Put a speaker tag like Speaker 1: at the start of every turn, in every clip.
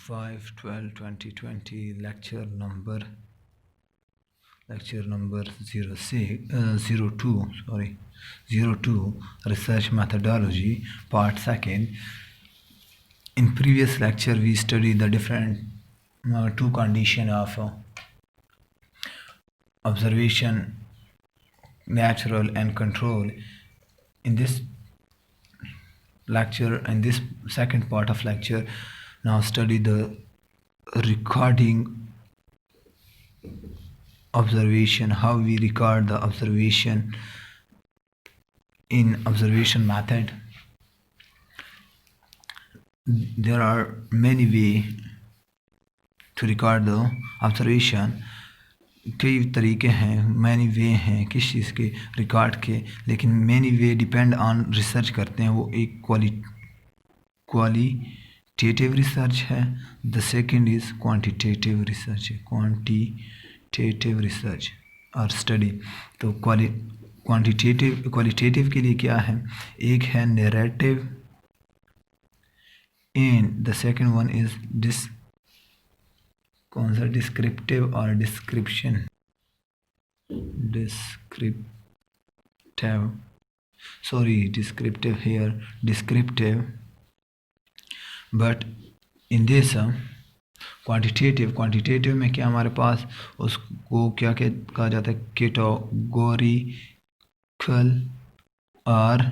Speaker 1: 5/12/2020 lecture number 02 research methodology part 2nd. In previous lecture we studied the different two condition of observation, natural and control. In this lecture, in this second part of lecture, now study the recording observation, how we record the observation in observation method. There are many ways to record the observation. कई तरीके हैं, many वे हैं किस चीज़ के record के, लेकिन many way depend on research करते हैं. वो एक क्वालिटेटिव रिसर्च है. The second is quantitative research है, क्वांटिटेटिव रिसर्च और स्टडी. तो क्वालिटेटिव के लिए क्या है, एक है narrative and the second one is कौन सा, डिस्क्रिप्टिव और description. Descriptive here, descriptive, but in this quantitative में क्या हमारे पास उसको क्या कहा जाता है, कैटेगोरिकल और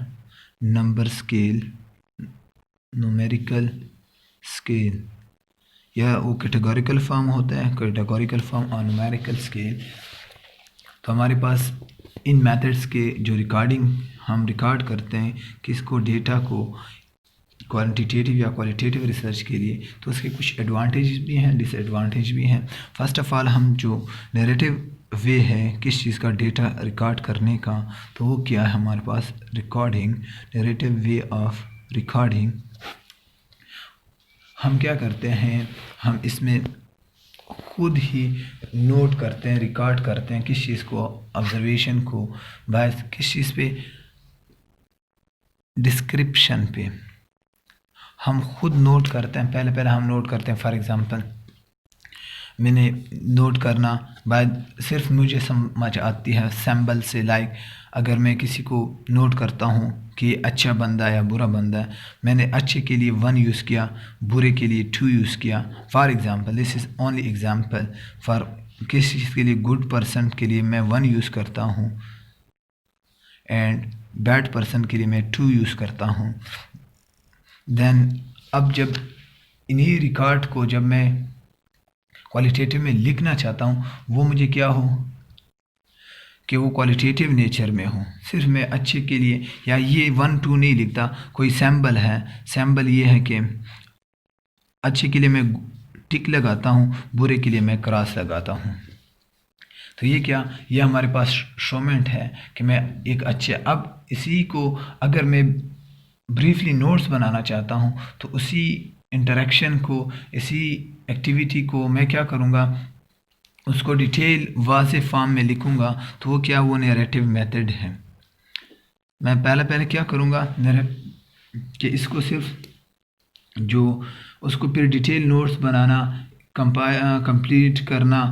Speaker 1: नंबर स्केल, न्यूमेरिकल स्केल, या वो कैटेगोरिकल फॉर्म होता है, कैटेगोरिकल फॉर्म और न्यूमेरिकल स्केल. तो हमारे पास इन मेथड्स के जो रिकॉर्डिंग हम रिकॉर्ड करते हैं किसको, डेटा को, क्वांटिटेटिव या क्वालिटेटिव रिसर्च के लिए, तो उसके कुछ एडवांटेजेस भी हैं, डिसएडवांटेज भी हैं. फर्स्ट ऑफ ऑल हम जो नैरेटिव वे है किस चीज़ का, डेटा रिकॉर्ड करने का, तो वो क्या है हमारे पास, recording, narrative way of recording. हम क्या करते हैं, हम इसमें खुद ही नोट करते हैं, रिकॉर्ड करते हैं किस चीज़ को, ऑब्जर्वेशन को, बाय किस चीज़ पे, डिस्क्रिप्शन पे हम खुद नोट करते हैं. पहले हम नोट करते हैं. फॉर एग्ज़ाम्पल मैंने नोट करना बाद सिर्फ मुझे समझ आती है सिंबल से. लाइक अगर मैं किसी को नोट करता हूँ कि अच्छा बंदा या बुरा बंदा है, मैंने अच्छे के लिए 1 यूज़ किया, बुरे के लिए 2 यूज़ किया. For example, this is only example. For किस चीज़ के लिए, गुड पर्सन के लिए मैं 1 यूज़ करता हूँ एंड बैड पर्सन के लिए मैं 2 यूज़ करता हूँ. देन अब जब इन्हीं रिकॉर्ड को जब मैं क्वालिटेटिव में लिखना चाहता हूँ, वो मुझे क्या हो कि वो क्वालिटेटिव नेचर में हो. सिर्फ मैं अच्छे के लिए या ये 1 2 नहीं लिखता, कोई सैम्बल है, सैम्बल ये है कि अच्छे के लिए मैं टिक लगाता हूँ, बुरे के लिए मैं क्रॉस लगाता हूँ. तो ये क्या, ये हमारे पास शोमेंट है कि मैं एक अच्छे. अब इसी को अगर मैं ब्रीफली नोट्स बनाना चाहता हूँ, तो उसी इंटरेक्शन को, इसी एक्टिविटी को मैं क्या करूँगा, उसको डिटेल वाज़े फॉर्म में लिखूँगा. तो वो क्या, वो नैरेटिव मेथड है. मैं पहले क्या करूँगा कि इसको सिर्फ जो उसको फिर डिटेल नोट्स बनाना, कंप्लीट करना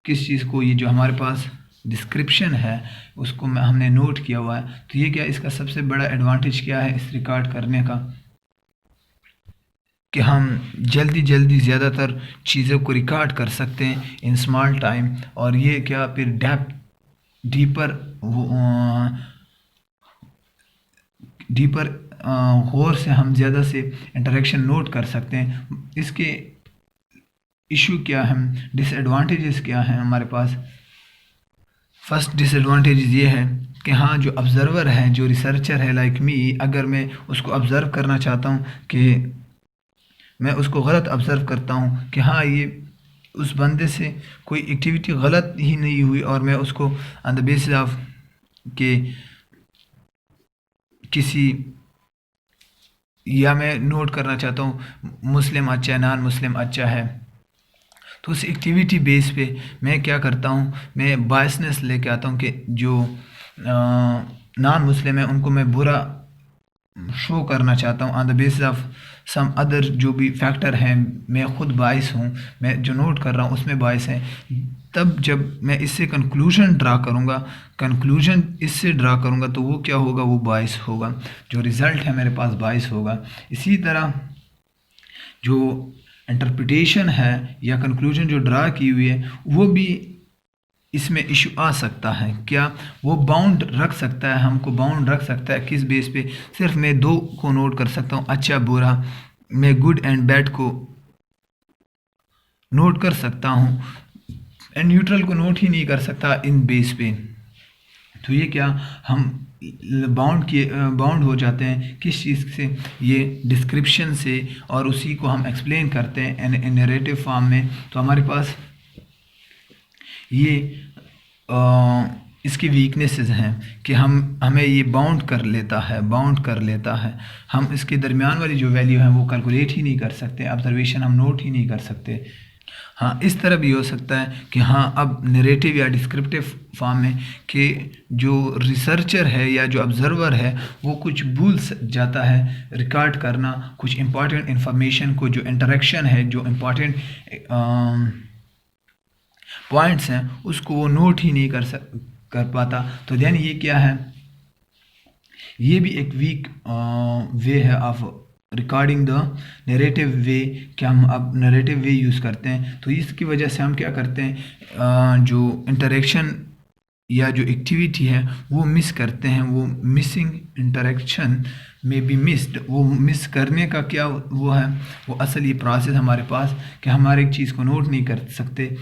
Speaker 1: किस चीज़ को, ये जो हमारे पास डिस्क्रिप्शन है उसको हमने नोट किया हुआ है. तो ये क्या, इसका सबसे बड़ा एडवांटेज क्या है इस रिकॉर्ड करने का, कि हम जल्दी ज़्यादातर चीज़ों को रिकॉर्ड कर सकते हैं इन स्मॉल टाइम. और ये क्या, फिर डीपर गौर से हम ज़्यादा से इंटरेक्शन नोट कर सकते हैं. इसके इशू क्या है, डिसएडवांटेजेस क्या हैं हमारे पास. फर्स्ट डिसएडवांटेज ये है कि हाँ, जो ऑब्ज़र्वर है, जो रिसर्चर है लाइक मी, अगर मैं उसको ऑब्ज़र्व करना चाहता हूँ कि मैं उसको गलत ऑब्ज़र्व करता हूँ कि हाँ ये उस बंदे से कोई एक्टिविटी गलत ही नहीं हुई, और मैं उसको ऑन द बेसिस ऑफ के किसी, या मैं नोट करना चाहता हूँ मुस्लिम अच्छा है, नॉन मुस्लिम अच्छा है, तो उस एक्टिविटी बेस पे मैं क्या करता हूँ, मैं बायसनेस लेके आता हूँ कि जो नॉन मुस्लिम है उनको मैं बुरा शो करना चाहता हूँ on the basis of some other जो भी फैक्टर हैं, मैं ख़ुद बाइस हूँ, मैं जो नोट कर रहा हूँ उसमें बाइस हैं, तब जब मैं इससे कंक्लूजन ड्रा करूँगा, कंक्लूजन इससे ड्रा करूँगा तो वो क्या होगा, वो बाइस होगा, जो रिज़ल्ट है मेरे पास बाइस होगा। इसी तरह जो इंटरप्रिटेशन है या कंक्लूजन जो ड्रा की हुई है वो भी इसमें इशू आ सकता है। क्या वो बाउंड रख सकता है, हमको बाउंड रख सकता है किस बेस पे? सिर्फ मैं दो को नोट कर सकता हूँ, अच्छा बुरा, मैं गुड एंड बैड को नोट कर सकता हूँ एंड न्यूट्रल को नोट ही नहीं कर सकता इन बेस पे। तो ये क्या हम बाउंड हो जाते हैं किस चीज़ से? ये डिस्क्रिप्शन से, और उसी को हम एक्सप्लेन करते हैं नैरेटिव फॉर्म में। तो हमारे पास ये इसकी वीकनेसेस हैं कि हमें ये बाउंड कर लेता है। हम इसके दरमियान वाली जो वैल्यू है वो कैलकुलेट ही नहीं कर सकते, ऑब्जर्वेशन हम नोट ही नहीं कर सकते। हाँ, इस तरह भी हो सकता है कि हाँ अब नरेटिव या डिस्क्रिप्टिव फॉर्म में कि जो रिसर्चर है या जो ऑब्ज़र्वर है वो कुछ भूल जाता है रिकॉर्ड करना, कुछ इम्पॉर्टेंट इंफॉर्मेशन को, जो इंटरेक्शन है, जो इम्पॉर्टेंट पॉइंट्स हैं उसको वो नोट ही नहीं कर पाता। तो देन ये क्या है, ये भी एक वीक वे है ऑफ रिकॉर्डिंग द नरेटिव वे, कि हम अब नरेटिव वे यूज़ करते हैं। तो इसकी वजह से हम क्या करते हैं, जो इंटरेक्शन या जो एक्टिविटी है वो मिस करते हैं, वो मिसिंग इंटरेक्शन में भी मिस्ड, वो मिस करने का क्या वो है, वो असल ये प्रोसेस हमारे पास कि हमारे एक चीज़ को नोट नहीं कर सकते।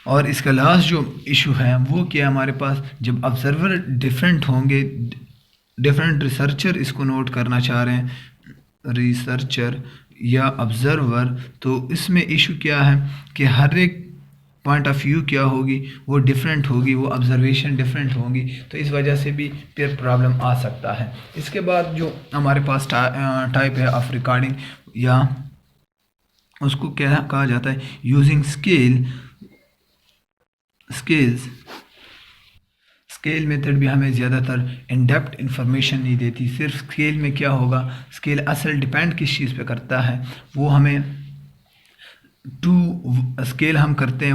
Speaker 1: और इसका लास्ट जो इशू है वो क्या, हमारे पास जब ऑब्जर्वर डिफरेंट होंगे, डिफरेंट रिसर्चर इसको नोट करना चाह रहे हैं, रिसर्चर या ऑब्जर्वर, तो इसमें इशू क्या है कि हर एक पॉइंट ऑफ व्यू क्या होगी, वो डिफरेंट होगी, वो ऑब्जर्वेशन डिफरेंट होगी। तो इस वजह से भी फिर प्रॉब्लम आ सकता है। इसके बाद जो हमारे पास टाइप है ऑफ रिकॉर्डिंग, या उसको क्या कहा जाता है, यूजिंग स्केल मेथड भी हमें ज़्यादातर इन डेप्थ इंफॉर्मेशन नहीं देती। सिर्फ स्केल में क्या होगा, स्केल असल डिपेंड किस चीज़ पे करता है, वो हमें स्केल हम करते हैं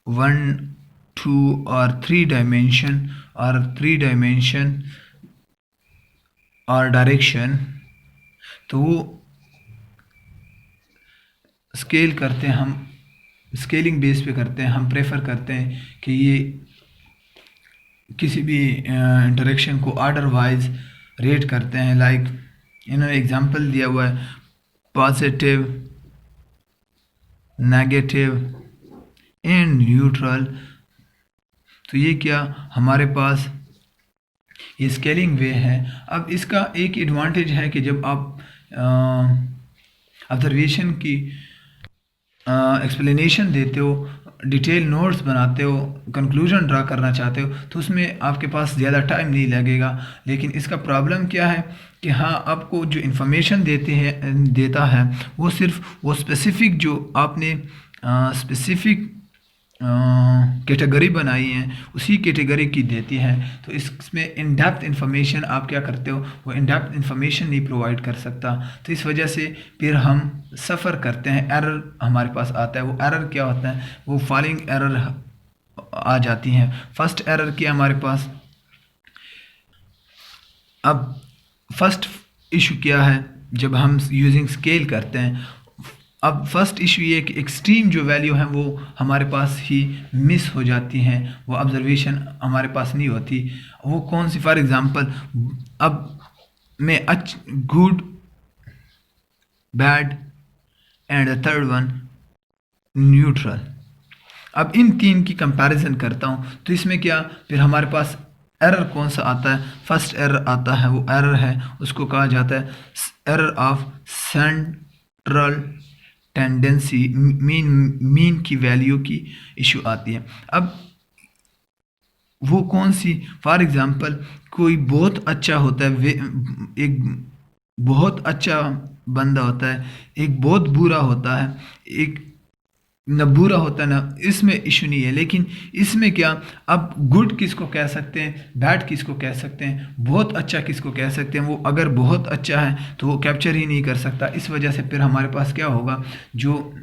Speaker 1: 1, 2 और 3 डायमेंशन और डायरेक्शन। तो वो स्केल करते हैं, हम स्केलिंग बेस पे करते हैं। हम प्रेफर करते हैं कि ये किसी भी इंटरेक्शन को ऑर्डर वाइज रेट करते हैं। लाइक इन्होंने एग्जांपल दिया हुआ है पॉजिटिव, नेगेटिव एंड न्यूट्रल। तो ये क्या हमारे पास ये स्केलिंग वे है। अब इसका एक एडवांटेज है कि जब आप ऑब्जर्वेशन की एक्सप्लेनेशन देते हो, डिटेल नोट्स बनाते हो, कंक्लूजन ड्रा करना चाहते हो, तो उसमें आपके पास ज़्यादा टाइम नहीं लगेगा। लेकिन इसका प्रॉब्लम क्या है कि हाँ, आपको जो इन्फॉर्मेशन देता है वो सिर्फ वो स्पेसिफ़िक जो आपने स्पेसिफ़िक कैटेगरी बनाई है उसी कैटेगरी की देती है। तो इसमें इन डेप्थ इंफॉर्मेशन आप क्या करते हो, वो इन डेप्थ इंफॉर्मेशन नहीं प्रोवाइड कर सकता। तो इस वजह से फिर हम सफ़र करते हैं, एरर हमारे पास आता है। वो एरर क्या होता है, वो फॉलोइंग एरर आ जाती हैं। फर्स्ट एरर क्या हमारे पास, अब फर्स्ट इशू क्या है जब हम यूजिंग स्केल करते हैं। अब फर्स्ट इशू ये कि एक्सट्रीम जो वैल्यू है वो हमारे पास ही मिस हो जाती हैं, वो ऑब्जर्वेशन हमारे पास नहीं होती। वो कौन सी, फॉर एग्जांपल अब मैं good, bad and the third one neutral, अब इन तीन की कंपैरिजन करता हूँ। तो इसमें क्या फिर हमारे पास एरर कौन सा आता है, फर्स्ट एरर आता है, वो एरर है उसको कहा जाता है error of central tendency, mean की वैल्यू की इशू आती है। अब वो कौन सी, फॉर एग्जांपल कोई बहुत अच्छा होता है, एक बहुत अच्छा बंदा होता है, एक बहुत बुरा होता है, एक ना बुरा होता ना, इसमें इशू नहीं है। लेकिन इसमें क्या, अब गुड किसको कह सकते हैं, बैड किसको कह सकते हैं, बहुत अच्छा किसको कह सकते हैं। वो अगर बहुत अच्छा है तो वो कैप्चर ही नहीं कर सकता। इस वजह से फिर हमारे पास क्या होगा, जो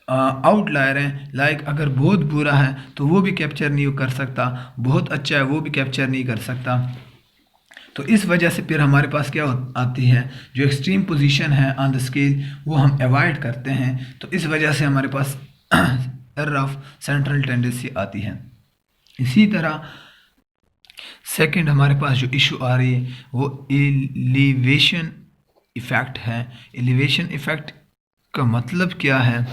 Speaker 1: आउटलायर हैं, लाइक अगर बहुत बुरा है तो वो भी कैप्चर नहीं कर सकता, बहुत अच्छा है वो भी कैप्चर नहीं कर सकता। तो इस वजह से फिर हमारे पास क्या आती है, जो एक्सट्रीम पोजीशन है ऑन द स्केल वो हम अवॉइड करते हैं। तो इस वजह से हमारे पास एरर ऑफ सेंट्रल टेंडेंसी आती है। इसी तरह सेकंड हमारे पास जो इशू आ रही है वो एलिवेशन इफ़ेक्ट है। एलिवेशन इफ़ेक्ट का मतलब क्या है?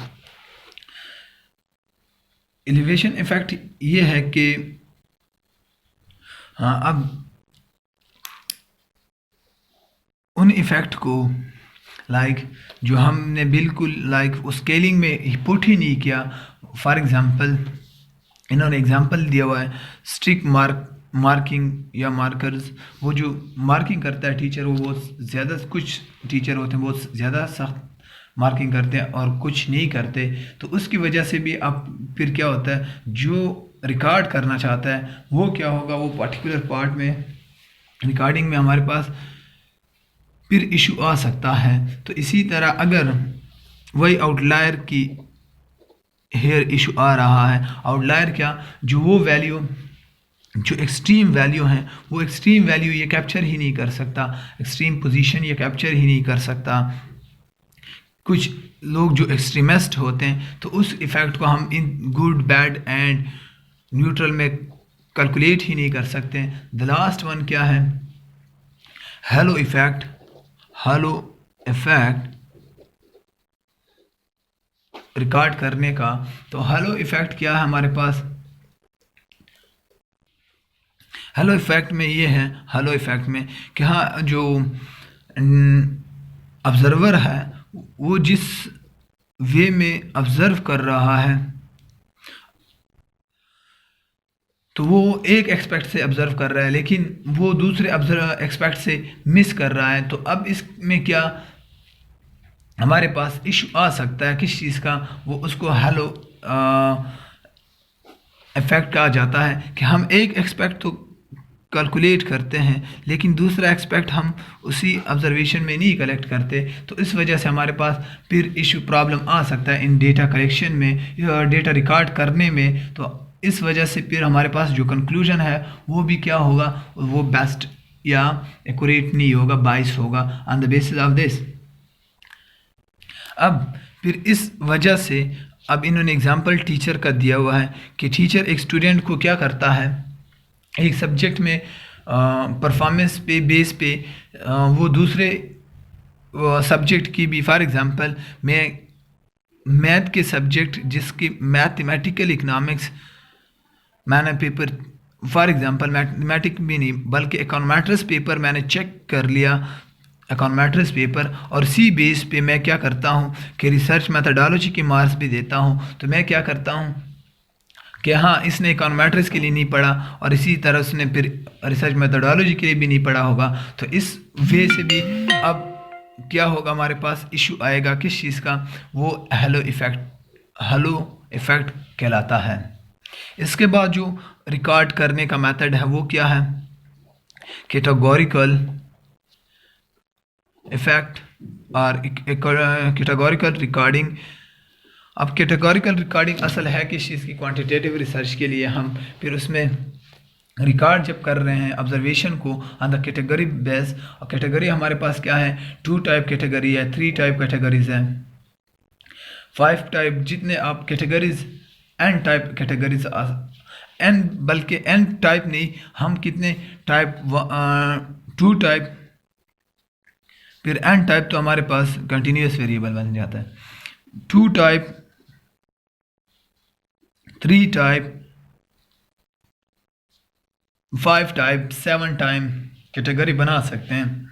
Speaker 1: एलिवेशन इफ़ेक्ट ये है कि हाँ, अब उन इफ़ेक्ट को लाइक जो हमने बिल्कुल लाइक उस स्केलिंग में पुट ही नहीं किया। फॉर एग्ज़ाम्पल इन्होंने एग्ज़ाम्पल दिया हुआ है स्ट्रिक मार्किंग या मार्कर्स। वो जो मार्किंग करता है टीचर, वो बहुत ज़्यादा, कुछ टीचर होते हैं बहुत ज़्यादा सख्त मार्किंग करते हैं और कुछ नहीं करते। तो उसकी वजह से भी अब फिर क्या होता है, जो रिकॉर्ड करना चाहता है वो क्या होगा, वो पर्टिकुलर पार्ट में रिकॉर्डिंग में हमारे पास फिर इशू आ सकता है। तो इसी तरह अगर वही आउटलायर की हेयर इशू आ रहा है, आउटलायर क्या, जो वो वैल्यू जो एक्सट्रीम वैल्यू है वो एक्सट्रीम वैल्यू ये कैप्चर ही नहीं कर सकता, एक्सट्रीम पोजीशन ये कैप्चर ही नहीं कर सकता। कुछ लोग जो एक्सट्रीमिस्ट होते हैं तो उस इफ़ेक्ट को हम in good bad and neutral में कैलकुलेट ही नहीं कर सकते। द लास्ट वन क्या है, halo effect. Halo effect record करने का, तो हेलो इफ़ेक्ट क्या है हमारे पास, हेलो इफ़ेक्ट में ये है, हेलो इफ़ेक्ट में कि हाँ, जो ऑब्ज़र्वर है वो जिस वे में ऑब्ज़र्व कर रहा है तो वो एक एक्सपेक्ट से ऑब्ज़र्व कर रहा है लेकिन वो दूसरे एक्सपेक्ट से मिस कर रहा है। तो अब इसमें क्या हमारे पास इशू आ सकता है किस चीज़ का, वो उसको हेलो इफ़ेक्ट कहा जाता है कि हम एक एक्सपेक्ट तो कैलकुलेट करते हैं लेकिन दूसरा एक्सपेक्ट हम उसी ऑब्जर्वेशन में नहीं कलेक्ट करते। तो इस वजह से हमारे पास फिर इशू प्रॉब्लम आ सकता है इन डेटा कलेक्शन में या डेटा रिकॉर्ड करने में। तो इस वजह से फिर हमारे पास जो कंक्लूजन है वो भी क्या होगा, वो बेस्ट या एक्यूरेट नहीं होगा, बाइस होगा on the basis of this. अब फिर इस वजह से अब इन्होंने एग्जांपल टीचर का दिया हुआ है कि टीचर एक स्टूडेंट को क्या करता है, एक सब्जेक्ट में परफॉर्मेंस पे बेस पे वो दूसरे सब्जेक्ट की भी, फॉर एग्जांपल मैं मैथ के सब्जेक्ट जिसकी मैथमेटिकल इकनॉमिक्स मैंने पेपर, फॉर एग्जांपल मैथमेटिक भी नहीं बल्कि इकोनॉमेट्रिक्स पेपर मैंने चेक कर लिया, इकोनॉमेट्रिक्स पेपर, और सी बेस पे मैं क्या करता हूँ कि रिसर्च मेथडोलॉजी के मार्क्स भी देता हूँ। तो मैं क्या करता हूँ कि हाँ, इसने इकोनॉमेट्रिक्स के लिए नहीं पढ़ा और इसी तरह उसने फिर रिसर्च मेथडोलॉजी के लिए भी नहीं पढ़ा होगा। तो इस वे से भी अब क्या होगा, हमारे पास इशू आएगा किस चीज़ का, वो हेलो इफ़ेक्ट कहलाता है। इसके बाद जो रिकॉर्ड करने का मेथड है वो क्या है, कैटेगोरिकल इफ़ेक्ट और कैटेगोरिकल रिकॉर्डिंग। अब कैटेगोरिकल रिकॉर्डिंग असल है किस चीज़ की, क्वांटिटेटिव रिसर्च के लिए हम फिर उसमें रिकॉर्ड जब कर रहे हैं ऑब्जर्वेशन को ऑन द कैटेगरी बेस। और कैटेगरी हमारे पास क्या है, 2 टाइप कैटेगरी है, 3 टाइप कैटेगरीज हैं, 5 टाइप, जितने आप categories n type categories n, बल्कि n टाइप नहीं, हम कितने टाइप 2 टाइप, फिर n टाइप तो हमारे पास कंटिन्यूस वेरिएबल बन जाता है, 2 type, 3 type, 5 type, 7 type category बना सकते हैं।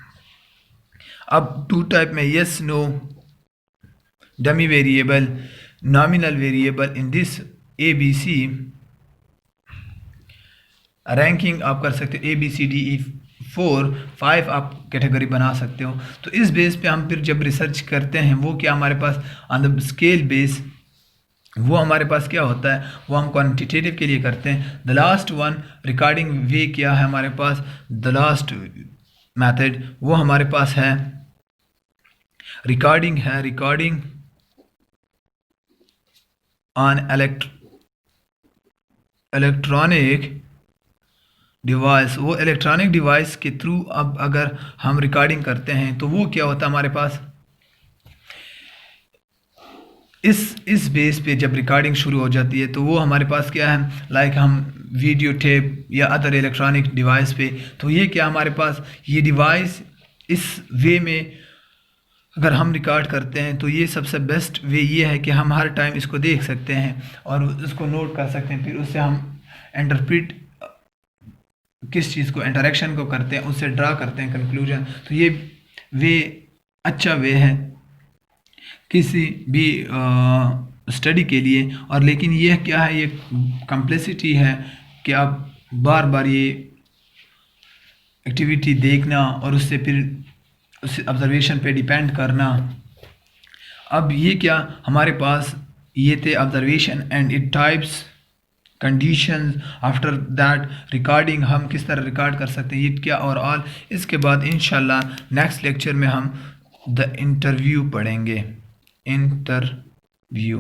Speaker 1: अब 2 टाइप में yes no, dummy variable, nominal variable, in this ABC ranking आप कर सकते हो, ABCDE 4 5 आप कैटेगरी बना सकते हो। तो इस बेस पे हम फिर जब रिसर्च करते हैं वो क्या हमारे pass on the scale base वो हमारे पास क्या होता है, वो हम क्वांटिटेटिव के लिए करते हैं। द लास्ट वन रिकॉर्डिंग वे क्या है हमारे पास, द लास्ट मेथड वो हमारे पास है रिकॉर्डिंग है, रिकॉर्डिंग ऑन इलेक्ट्रॉनिक डिवाइस। वो इलेक्ट्रॉनिक डिवाइस के थ्रू अब अगर हम रिकॉर्डिंग करते हैं तो वो क्या होता है हमारे पास, इस बेस पे जब रिकॉर्डिंग शुरू हो जाती है तो वो हमारे पास क्या है, लाइक हम वीडियो टेप या अदर इलेक्ट्रॉनिक डिवाइस पे, तो ये क्या हमारे पास ये डिवाइस इस वे में अगर हम रिकॉर्ड करते हैं तो ये सबसे बेस्ट वे ये है कि हम हर टाइम इसको देख सकते हैं और उसको नोट कर सकते हैं, फिर उससे हम इंटरप्रेट किस चीज़ को इंटरेक्शन को करते हैं, उससे ड्रा करते हैं कंक्लूजन। तो ये वे अच्छा वे है किसी भी स्टडी के लिए। और लेकिन ये क्या है, ये कम्प्लेक्सिटी है कि आप बार बार ये एक्टिविटी देखना और उससे फिर उस ऑब्जर्वेशन पे डिपेंड करना। अब ये क्या हमारे पास ये थे observation and it types conditions, after that recording हम किस तरह रिकॉर्ड कर सकते हैं ये क्या और ऑल। इसके बाद इंशाल्लाह नेक्स्ट लेक्चर में हम द इंटरव्यू पढ़ेंगे, इंटरव्यू।